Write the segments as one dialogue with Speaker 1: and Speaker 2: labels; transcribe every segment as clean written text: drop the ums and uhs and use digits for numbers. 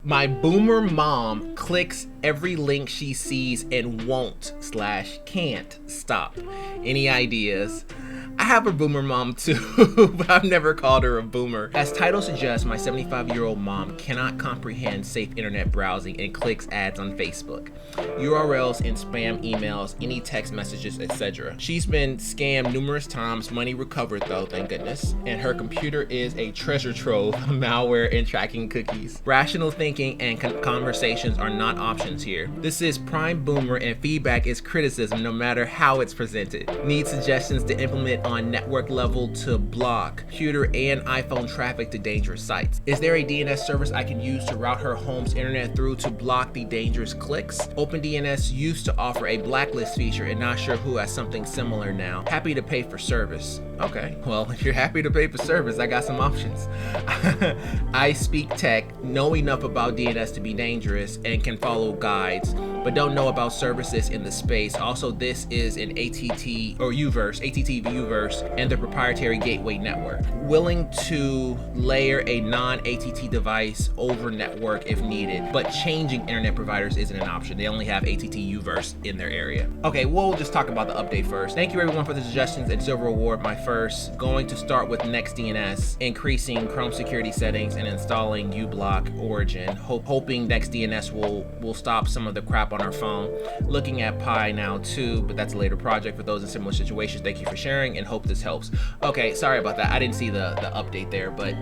Speaker 1: My boomer mom clicks every link she sees and won't/can't stop. Any ideas? I have a boomer mom too, but I've never called her a boomer. As title suggests, my 75-year-old mom cannot comprehend safe internet browsing and clicks ads on Facebook, URLs and spam emails, any text messages, etc. She's been scammed numerous times, money recovered though, thank goodness, and her computer is a treasure trove of malware and tracking cookies. Rational thinking and conversations are not options here. This is prime boomer and feedback is criticism no matter how it's presented. Need suggestions to implement on network level to block computer and iPhone traffic to dangerous sites. Is there a DNS service I can use to route her home's internet through to block the dangerous clicks? OpenDNS used to offer a blacklist feature and not sure who has something similar now. Happy to pay for service. Okay, well, if you're happy to pay for service, I got some options. I speak tech, know enough about DNS to be dangerous and can follow guides, but don't know about services in the space. Also, this is an ATT or UVerse, ATT UVerse, and the proprietary gateway network. Willing to layer a non-ATT device over network if needed, but changing internet providers isn't an option. They only have ATT UVerse in their area. Okay, we'll just talk about the update first. Thank you everyone for the suggestions and Silver Award. My first, going to start with NextDNS, increasing Chrome security settings and installing uBlock Origin, hoping NextDNS will stop some of the crap on our phone. Looking at Pi now too, but that's a later project for those in similar situations. Thank you for sharing and hope this helps. Okay, sorry about that. I didn't see the update there, but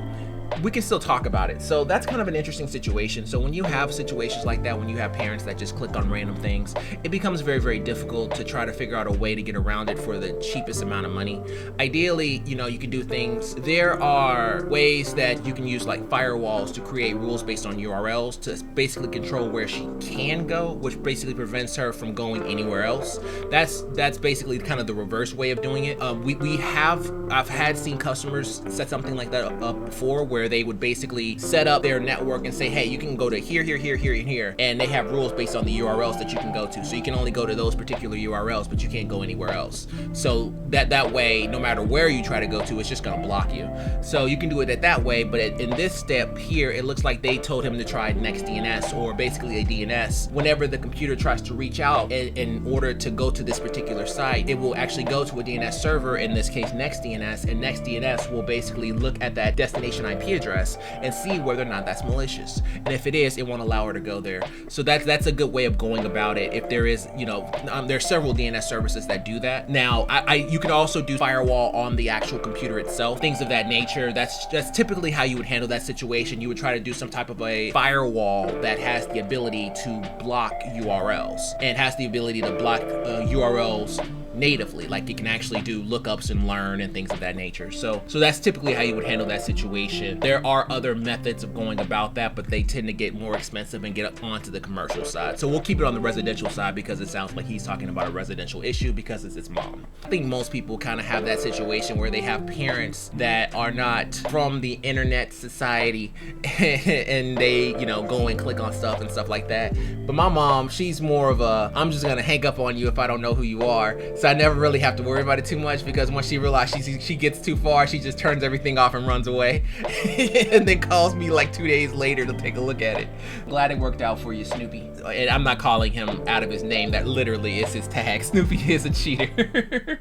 Speaker 1: we can still talk about it. So that's kind of an interesting situation. So when you have situations like that, when you have parents that just click on random things, it becomes very, very difficult to try to figure out a way to get around it for the cheapest amount of money. Ideally, you can do things. There are ways that you can use like firewalls to create rules based on URLs to basically control where she can go, which basically prevents her from going anywhere else. That's basically kind of the reverse way of doing it. I've seen customers set something like that up before, where they would basically set up their network and say, hey, you can go to here, and here, and they have rules based on the URLs that you can go to. So you can only go to those particular URLs, but you can't go anywhere else. So that way, no matter where you try to go to, it's just gonna block you. So you can do it that way, but in this step here, it looks like they told him to try NextDNS, or basically a DNS. Whenever the computer tries to reach out in order to go to this particular site, it will actually go to a DNS server, in this case NextDNS, and NextDNS will basically look at that destination IP address and see whether or not that's malicious. And if it is, it won't allow her to go there. So that's a good way of going about it. If there is, there's several DNS services that do that. Now, you can also do firewall on the actual computer itself, things of that nature. That's typically how you would handle that situation. You would try to do some type of a firewall that has the ability to block URLs and has the ability to block URLs natively, like it can actually do lookups and learn and things of that nature. So that's typically how you would handle that situation. There are other methods of going about that, but they tend to get more expensive and get onto the commercial side. So we'll keep it on the residential side because it sounds like he's talking about a residential issue because it's his mom. I think most people kind of have that situation where they have parents that are not from the internet society and they, go and click on stuff and stuff like that. But my mom, she's more of a, I'm just gonna hang up on you if I don't know who you are. So I never really have to worry about it too much, because once she realizes she gets too far, she just turns everything off and runs away and then calls me like 2 days later to take a look at it. Glad it worked out for you, Snoopy. And I'm not calling him out of his name. That literally is his tag. Snoopy is a cheater.